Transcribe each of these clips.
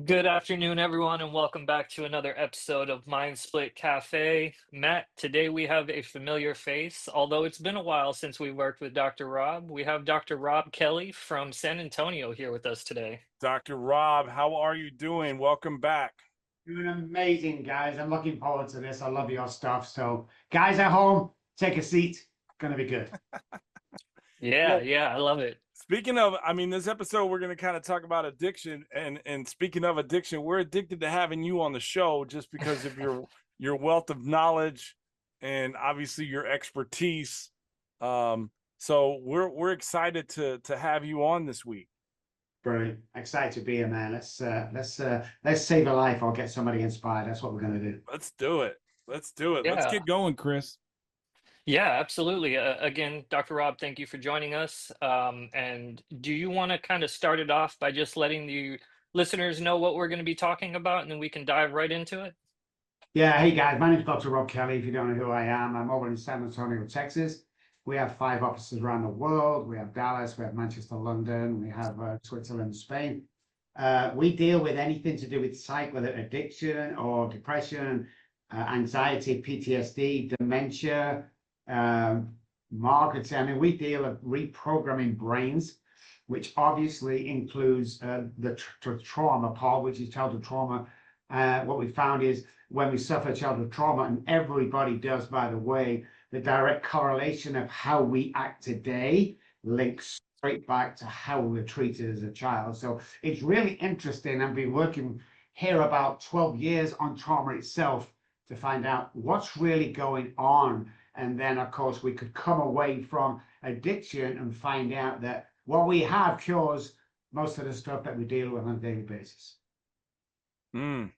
Good afternoon, everyone, and welcome back to another episode of Mind Split Cafe. Matt, today we have a familiar face. Although it's been a while since we worked with Dr. Robb, we have Dr. Robb Kelly from San Antonio here with us today. Dr. Robb, how are you doing? Welcome back. Doing amazing, guys. I'm looking forward to this. I love your stuff. So, guys at home, take a seat. Gonna be good. Yeah, Well, yeah, I love it. speaking of, this episode we're going to kind of talk about addiction, and speaking of addiction, we're addicted to having you on the show just because of your wealth of knowledge and obviously your expertise. So we're excited to have you on this week. Brilliant. Excited to be here, man. Let's save a life or get somebody inspired. That's what we're gonna do. Let's do it. Let's do it. Let's Yeah, get going, Chris. yeah, absolutely. Again, Dr. Robb, thank you for joining us. And do you want to kind of start it off by just letting the listeners know what we're going to be talking about, and then we can dive right into it? Yeah, hey guys, my name's Dr. Robb Kelly. If you don't know who I am, I'm over in San Antonio, Texas. We have 5 offices around the world. We have Dallas, we have Manchester, London, we have Switzerland, Spain. We deal with anything to do with whether addiction or depression, anxiety, PTSD, dementia, marketing. I mean, we deal with reprogramming brains, which obviously includes the trauma part, which is childhood trauma. What we found is when we suffer childhood trauma, and everybody does, by the way, the direct correlation of how we act today links straight back to how we were treated as a child. So it's really interesting. I've been working here about 12 years on trauma itself to find out what's really going on. And then, of course, we could come away from addiction and find out that what we have cures most of the stuff that we deal with on a daily basis. Mm.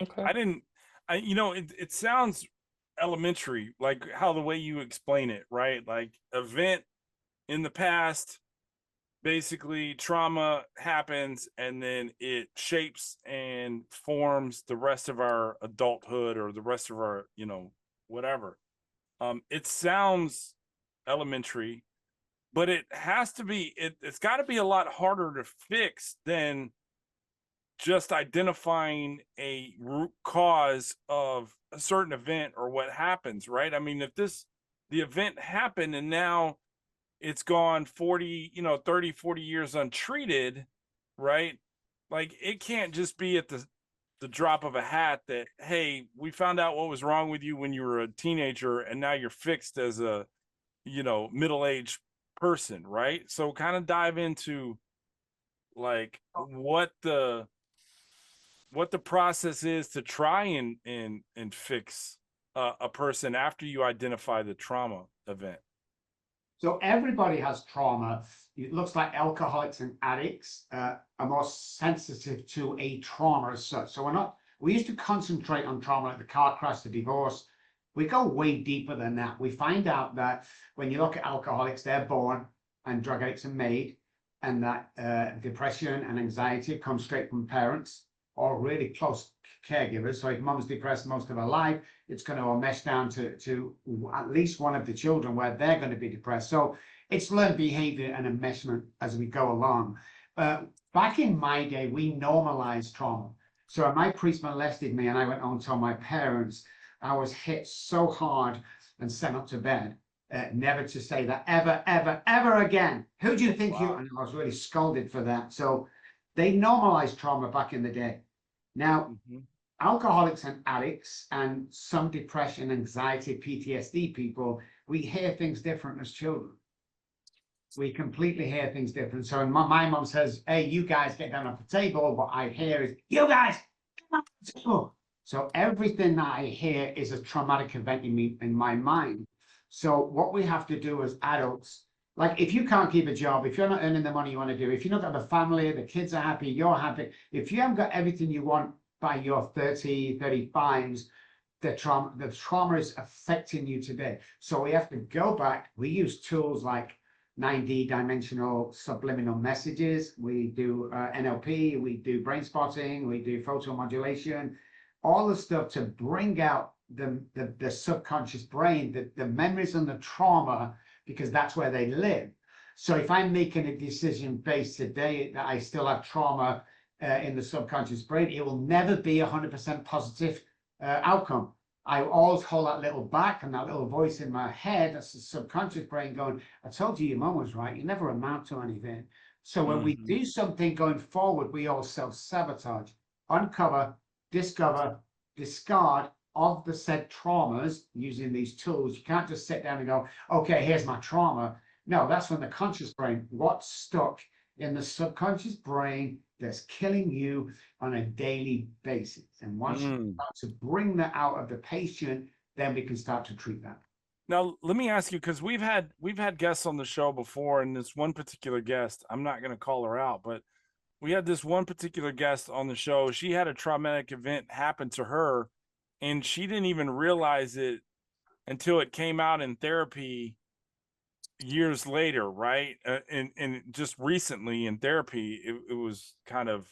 Okay. It sounds elementary, like how the way you explain it, right? Like event in the past, basically trauma happens and then it shapes and forms the rest of our adulthood or the rest of our, whatever. It sounds elementary, but it has to be, it's got to be a lot harder to fix than just identifying a root cause of a certain event or what happens, right? I mean, if the event happened and now it's gone 40, 30, 40 years untreated, right? Like it can't just be at the drop of a hat that, hey, we found out what was wrong with you when you were a teenager and now you're fixed as a, middle-aged person, right? So kind of dive into like what the process is to try and fix a person after you identify the trauma event. So everybody has trauma. It looks like alcoholics and addicts are more sensitive to a trauma as such. So we used to concentrate on trauma like the car crash, the divorce. We go way deeper than that. We find out that when you look at alcoholics, they're born and drug addicts are made, and that depression and anxiety come straight from parents or really close caregivers. So if mom's depressed most of her life, it's going to mesh down to at least one of the children where they're going to be depressed. So it's learned behavior and enmeshment as we go along. Back in my day, we normalized trauma. So when my priest molested me and I went home and told my parents, I was hit so hard and sent up to bed, never to say that ever, ever, ever again. Who do you think you? And I was really scolded for that. So they normalized trauma back in the day. Now, alcoholics and addicts and some depression, anxiety, PTSD people, we hear things different as children. We completely hear things different. So when my mom says, hey, you guys get down off the table, what I hear is, you guys, come on the table. So everything that I hear is a traumatic event in my mind. So what we have to do as adults, like if you can't keep a job, if you're not earning the money you want to do, if you're not got a family, the kids are happy, you're happy, if you haven't got everything you want by your 30, 35s, the trauma is affecting you today. So we have to go back. We use tools like 9D dimensional subliminal messages. We do NLP, we do brain spotting, we do photomodulation, all the stuff to bring out the subconscious brain, the memories and the trauma, because that's where they live. So if I'm making a decision based today that I still have trauma in the subconscious brain, it will never be 100% positive outcome. I always hold that little back and that little voice in my head, that's the subconscious brain going, I told you your mom was right, you never amount to anything. So when we do something going forward, we all self-sabotage, uncover, discover, discard of the said traumas using these tools. You can't just sit down and go, okay, here's my trauma. No, that's when the conscious brain, what's stuck in the subconscious brain that's killing you on a daily basis. And once you start to bring that out of the patient, then we can start to treat that. Now, let me ask you, because we've had guests on the show before, and this one particular guest, I'm not going to call her out, but we had this one particular guest on the show. She had a traumatic event happen to her, and she didn't even realize it until it came out in therapy years later, right? And just recently in therapy, it was kind of,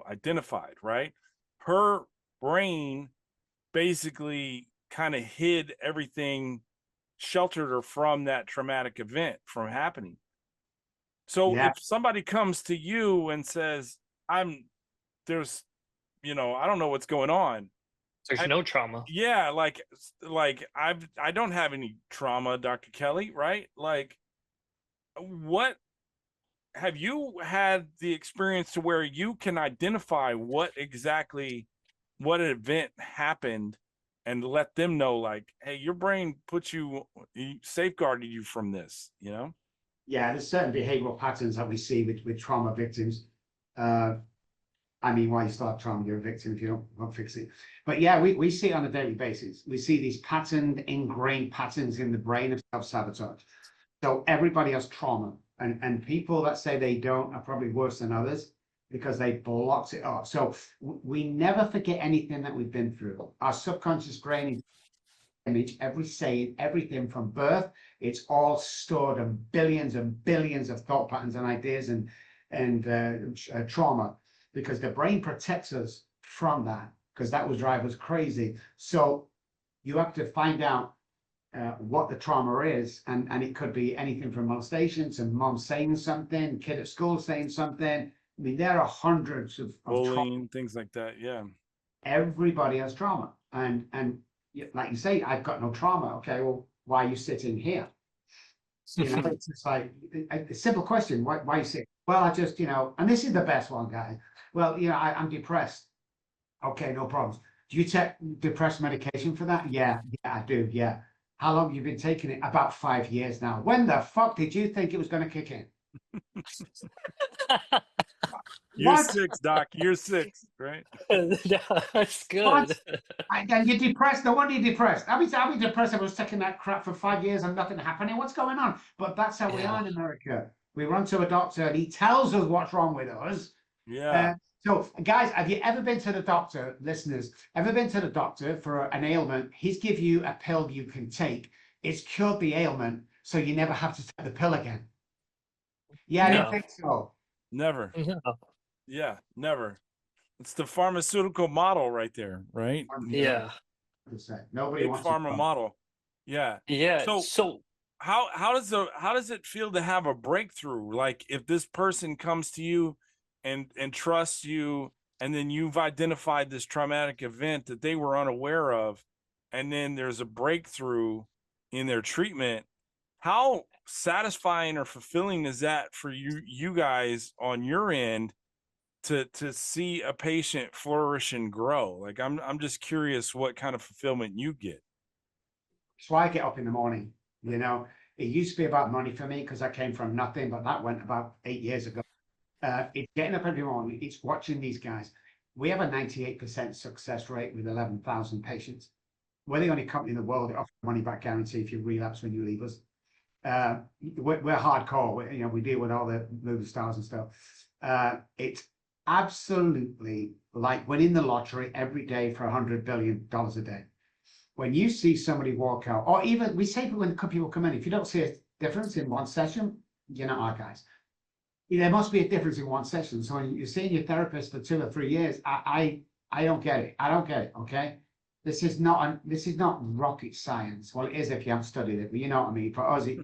identified, right? Her brain basically kind of hid everything, sheltered her from that traumatic event from happening. So if somebody comes to you and says, there's, I don't know what's going on. There's no trauma. Yeah. Like I don't have any trauma, Dr. Kelly, right? Like, what have you had the experience to where you can identify what event happened and let them know, like, hey, your brain safeguarded you from this, Yeah, there's certain behavioral patterns that we see with trauma victims. I mean, why you start trauma, you're a victim if you don't fix it. But yeah, we see it on a daily basis. We see these ingrained patterns in the brain of self-sabotage. So everybody has trauma, and people that say they don't are probably worse than others because they blocked it off. So we never forget anything that we've been through. Our subconscious brain is image, every saying, everything from birth, it's all stored in billions and billions of thought patterns and ideas and trauma, because the brain protects us from that, because that would drive us crazy. So you have to find out what the trauma is, and it could be anything from molestation to mom saying something, kid at school saying something. I mean, there are hundreds of bullying, things like that. Yeah, everybody has trauma, and like you say, I've got no trauma. Okay, well, why are you sitting here? It's just like a simple question. Why are you sitting? Well, I just, and this is the best one, guys. Well, I'm depressed. Okay, no problems. Do you take depressed medication for that? Yeah, I do. Yeah. How long have you been taking it? About 5 years now. When the fuck did you think it was going to kick in? Year 6, Doc. Year 6, right? That's good. And you're depressed. No wonder you're depressed. I'll be depressed if I was taking that crap for 5 years and nothing happening. What's going on? But that's how we are in America. We run to a doctor and he tells us what's wrong with us. Yeah. So, guys, have you ever been to the doctor, listeners, ever been to the doctor for an ailment? He's give you a pill you can take. It's cured the ailment, so you never have to take the pill again. Yeah, I don't think so. Never. No. Yeah, never. It's the pharmaceutical model right there, right? Yeah. Nobody Big wants pharma model. Yeah. Yeah. So how does it feel to have a breakthrough? Like, if this person comes to you and trusts you, and then you've identified this traumatic event that they were unaware of, and then there's a breakthrough in their treatment, how satisfying or fulfilling is that for you guys on your end to see a patient flourish and grow? Like, I'm just curious what kind of fulfillment you get. That's why I get up in the morning. It used to be about money for me because I came from nothing, but that went about 8 years ago. It's getting up every morning. It's watching these guys. We have a 98% success rate with 11,000 patients. We're the only company in the world that offers a money back guarantee if you relapse when you leave us. We're hardcore. We deal with all the movie stars and stuff. It's absolutely like winning the lottery every day for $100 billion a day. When you see somebody walk out, or even we say when people come in, if you don't see a difference in one session, you're not our guys. There must be a difference in one session. So when you're seeing your therapist for 2 or 3 years, I don't get it. I don't get it. Okay, this is not rocket science. Well, it is if you haven't studied it, but you know what I mean. For us, it's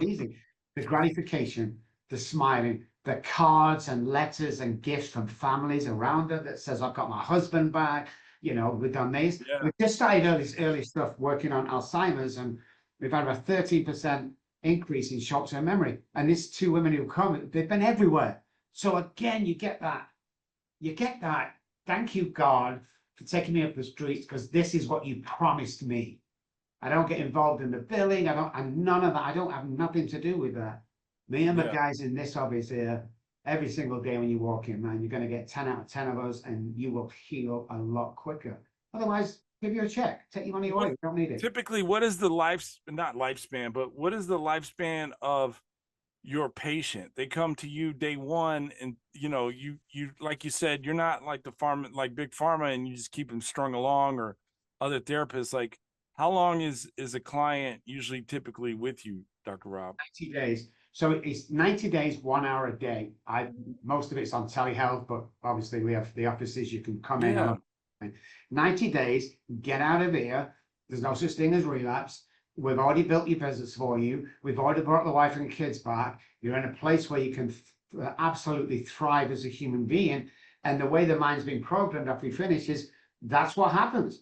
easy. The gratification, the smiling, the cards and letters and gifts from families around her that says, I've got my husband back, we've done this. Yeah. We've just started early stuff working on Alzheimer's, and we've had a 13% increase in short-term memory. And these two women who come, they've been everywhere. So again, you get that. Thank you, God, for taking me up the streets, because this is what you promised me. I don't get involved in the billing. And none of that. I don't have nothing to do with that. Me and the guys in this office here, every single day when you walk in, man, you're going to get 10 out of 10 of us, and you will heal a lot quicker. Otherwise, give you a check, take your money away. You don't need it. Typically, what is the not lifespan, but what is the lifespan of your patient? They come to you day one, and you like you said, you're not like big pharma, and you just keep them strung along, or other therapists. Like, how long is a client usually typically with you, Dr. Robb? 90 days. So it's 90 days, 1 hour a day. Most of it's on telehealth, but obviously we have the offices you can come in. 90 days, get out of here. There's no such thing as relapse. We've already built your visits for you. We've already brought the wife and kids back. You're in a place where you can absolutely thrive as a human being. And the way the mind's been programmed after we finish is that's what happens.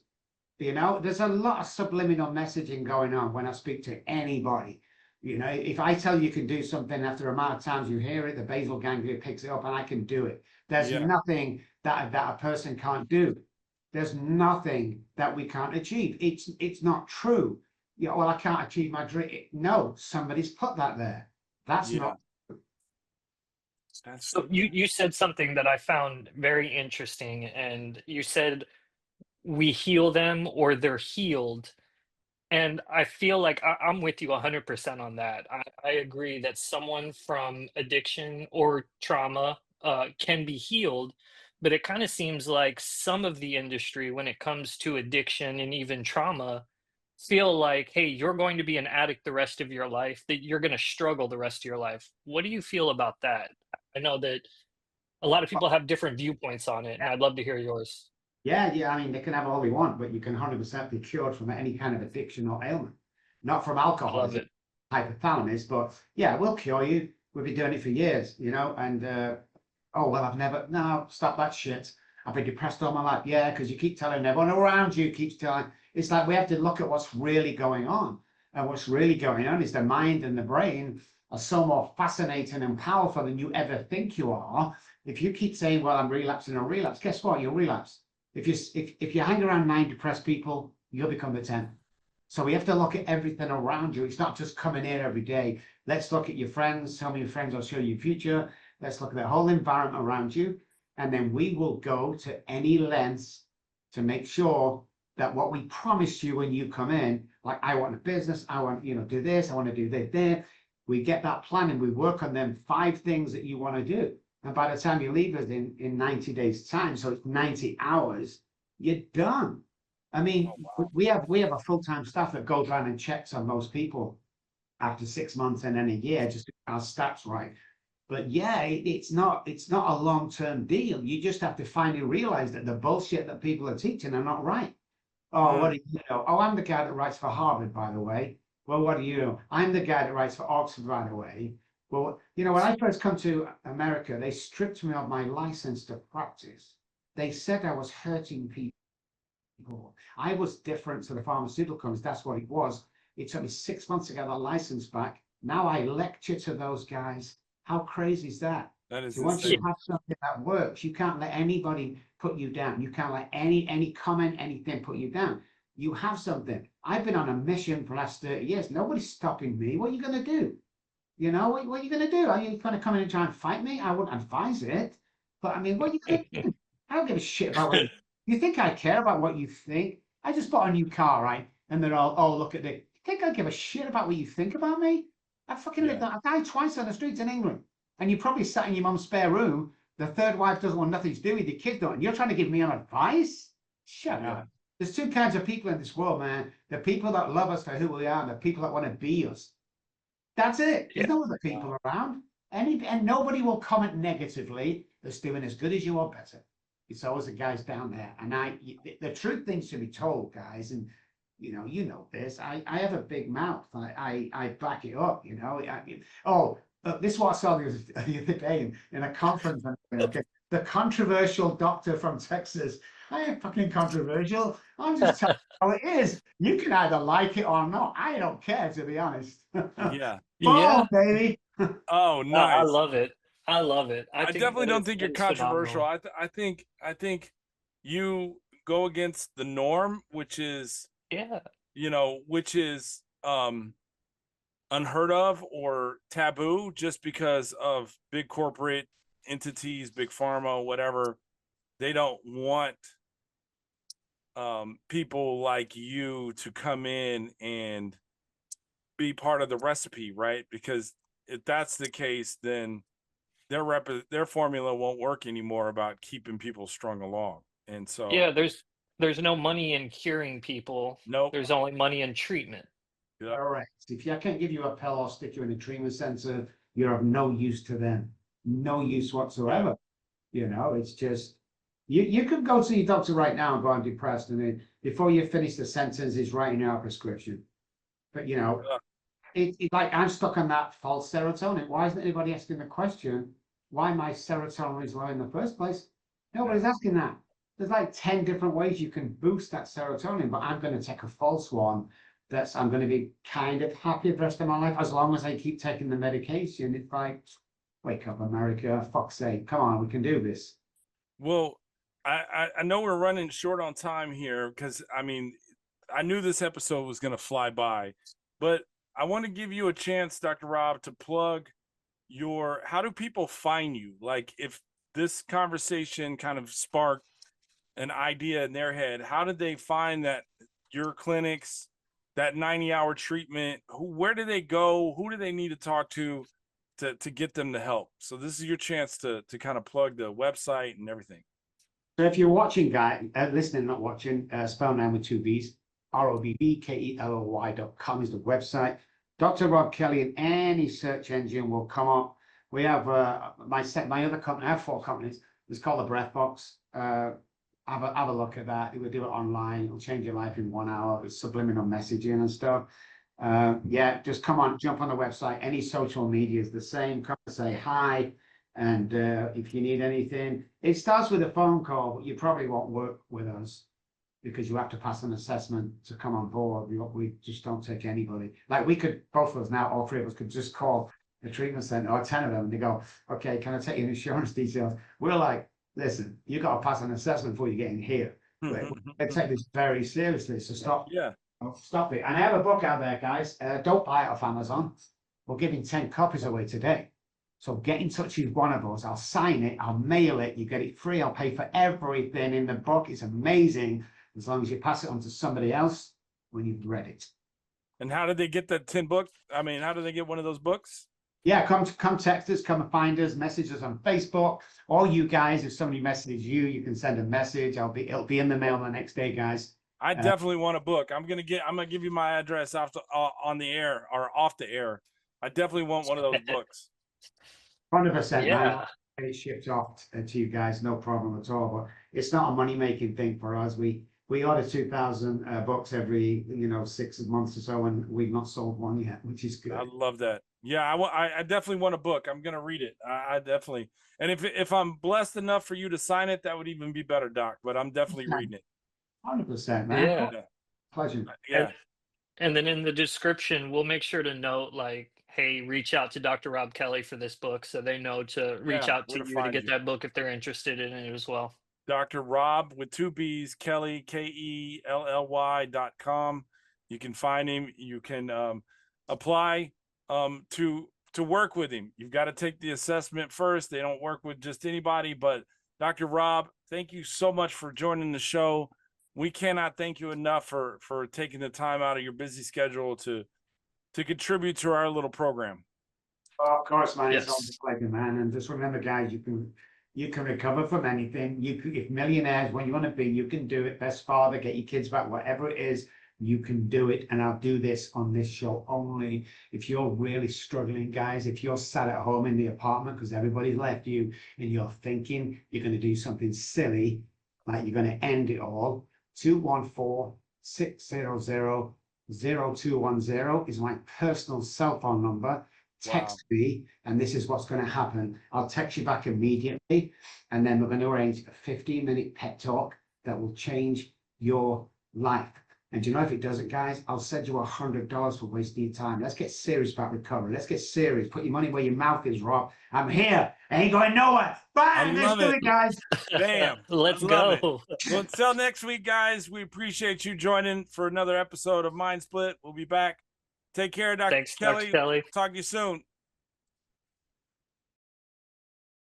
There's a lot of subliminal messaging going on when I speak to anybody. If I tell you can do something, after a amount of times you hear it, the basal ganglia picks it up, and I can do it. There's nothing that a person can't do. There's nothing that we can't achieve. It's not true. Well, I can't achieve my dream. No, somebody's put that there. That's not. So you said something that I found very interesting, and you said we heal them or they're healed. And I feel like I'm with you 100% on that. I agree that someone from addiction or trauma can be healed, but it kind of seems like some of the industry, when it comes to addiction and even trauma, feel like, hey, you're going to be an addict the rest of your life, that you're going to struggle the rest of your life. What do you feel about that? I know that a lot of people have different viewpoints on it, and I'd love to hear yours. Yeah. I mean, they can have all they want, but you can 100% be cured from any kind of addiction or ailment. Not from I alcohol, love it. hypothalamus, but yeah, we'll cure you. We've been doing it for years, and oh, well, no, stop that shit. I've been depressed all my life. Yeah, because you keep telling everyone around you keeps telling. It's like we have to look at what's really going on. And what's really going on is the mind and the brain are so more fascinating and powerful than you ever think you are. If you keep saying, well, I'm relapsing or relapse, guess what? You'll relapse. If you hang around 9 depressed people, you'll become the 10th. So we have to look at everything around you. It's not just coming here every day. Let's look at your friends. Tell me your friends will show you your future. Let's look at the whole environment around you. And then we will go to any lengths to make sure that what we promised you when you come in, like I want a business, I want, do this, I want to do that there. We get that plan and we work on them 5 things that you want to do. And by the time you leave us in 90 days time, so it's 90 hours, you're done. I mean, we have a full-time staff that goes around and checks on most people after 6 months and then a year, just to get our stats right. But yeah, it's not a long-term deal. You just have to finally realize that the bullshit that people are teaching are not right. Oh, what do you know? Oh, I'm the guy that writes for Harvard, by the way. Well, what do you know? I'm the guy that writes for Oxford, by the way. Well, when I first come to America, they stripped me of my license to practice. They said I was hurting people. I was different to the pharmaceutical companies. That's what it was. It took me 6 months to get that license back. Now I lecture to those guys. How crazy is that? That is So once insane. you have something that works, you can't let anybody put you down. You can't let any comment, anything put you down. You have something. I've been on a mission for the last 30 years. Nobody's stopping me. What are you going to do? What are you going to do? Are you going to come in and try and fight me? I wouldn't advise it. But I mean, what are you going to do? I don't give a shit about what you think. I care about what you think. I just bought a new car, right? And they're all, oh, look at it. You think I give a shit about what you think about me? I fucking lived that. I died twice on the streets in England. And you probably sat in your mum's spare room. The third wife doesn't want nothing to do with your kids, don't. And you're trying to give me an advice? Shut up. There's 2 kinds of people in this world, man. The people that love us for who we are, and the people that want to be us. That's it. There's no other people around. And nobody will comment negatively that's doing as good as you or better. It's always the guys down there. And the truth needs to be told, guys. And you know this. I have a big mouth. I back it up. Oh, this is what I saw the other day in a conference. Okay, the controversial doctor from Texas. I ain't fucking controversial. I'm just telling you how it is. You can either like it or not. I don't care, to be honest. Yeah. Oh, Yeah, baby. Oh, I nice. love it. I love it. I I think definitely that don't is think that you're is controversial. phenomenal. I think you go against the norm, which is, Yeah. which is unheard of or taboo just because of big corporate entities, big pharma, whatever. They don't want people like you to come in and be part of the recipe, right? Because if that's the case, then their formula won't work anymore about keeping people strung along. And so, Yeah, there's no money in curing people. nope. There's only money in treatment. Yep. Correct. If I can't give you a pill or stick you in a treatment center, you're of no use to them. No use whatsoever. It's just you could go to your doctor right now and go, I'm depressed, and then before you finish the sentence, he's writing out a prescription. But Yeah. it's like I'm stuck on that false serotonin. Why isn't anybody asking the question why my serotonin is low in the first place? Nobody's asking that. There's like 10 different ways you can boost that serotonin, but I'm going to take a false one that's I'm going to be kind of happy the rest of my life as long as I keep taking the medication. It's like, wake up, America, fuck's sake, come on, we can do this. Well, I know we're running short on time here because I knew this episode was going to fly by, but I want to give you a chance, Dr. Robb, to plug how do people find you? Like, if this conversation kind of sparked an idea in their head, how did they find your clinics, that 90-hour treatment? Where do they go? Who do they need to talk to get them to help? So this is your chance to kind of plug the website and everything. So if you're watching, listening, not watching, spell name with two B's, ROBBKELLY.com is the website. Dr. Robb Kelly in any search engine will come up. We have my other company, I have 4 companies. It's called the Breath Box. Have a look at that. We'll do it online. It'll change your life in 1 hour. It's subliminal messaging and stuff. Yeah, just come on, jump on the website. Any social media is the same. Come and say hi. And if you need anything, it starts with a phone call, but you probably won't work with us because you have to pass an assessment to come on board. We just don't take anybody. Like we could, both of us now, all 3 of us could just call the treatment center, or 10 of them, and they go, okay, can I take your insurance details? We're like, listen, you got to pass an assessment before you get in here. They take this very seriously, so stop. Yeah. Stop it. And I have a book out there, guys. Don't buy it off Amazon. We're giving 10 copies away today. So get in touch with one of us. I'll sign it. I'll mail it. You get it free. I'll pay for everything in the book. It's amazing as long as you pass it on to somebody else when you've read it. And how did they get that 10 book? I mean, how do they get one of those books? Yeah, come text us, come and find us, message us on Facebook. All you guys, if somebody messages you, you can send a message. It'll be in the mail the next day, guys. I definitely want a book. I'm gonna give you my address on the air or off the air. I definitely want one of those books. 100%, man. Yeah. It shipped off to you guys, no problem at all. But it's not a money-making thing for us. We order 2,000 books every 6 months or so, and we've not sold one yet, which is good. I love that. Yeah, I definitely want a book. I'm gonna read it. I definitely. And if I'm blessed enough for you to sign it, that would even be better, Doc. But I'm definitely reading it. 100%, man. Yeah. Pleasure. Yeah. And then in the description, we'll make sure to note like, hey, reach out to Dr. Robb Kelly for this book, so they know to reach out to where to you to find get you. that book if they're interested in it as well. Dr. Robb with 2 B's, Kelly, KELLY.com. You can find him. You can apply to work with him. You've got to take the assessment first. They don't work with just anybody. But Dr. Robb, thank you so much for joining the show. We cannot thank you enough for taking the time out of your busy schedule to contribute to our little program. Oh, of course, man. Yes. It's always a pleasure, man. And just remember, guys, you can recover from anything. If millionaires, when you want to be, you can do it. Best father, get your kids back, whatever it is, you can do it. And I'll do this on this show only if you're really struggling, guys. If you're sat at home in the apartment because everybody's left you and you're thinking you're going to do something silly, like you're going to end it all, 214-600-0210 is my personal cell phone number. text me, and this is what's going to happen. I'll text you back immediately, and then we're going to arrange a 15-minute pep talk that will change your life. And you know, if it doesn't, guys, I'll send you $100 for wasting your time. Let's get serious about recovery. Let's get serious. Put your money where your mouth is, Rob. I'm here. I ain't going nowhere. Bye. Let's do it, guys. Bam. Let's Love go. Well, until next week, guys, we appreciate you joining for another episode of Mind Split. We'll be back. Take care, Dr. Thanks, Kelly. Dr. Kelly. Talk to you soon.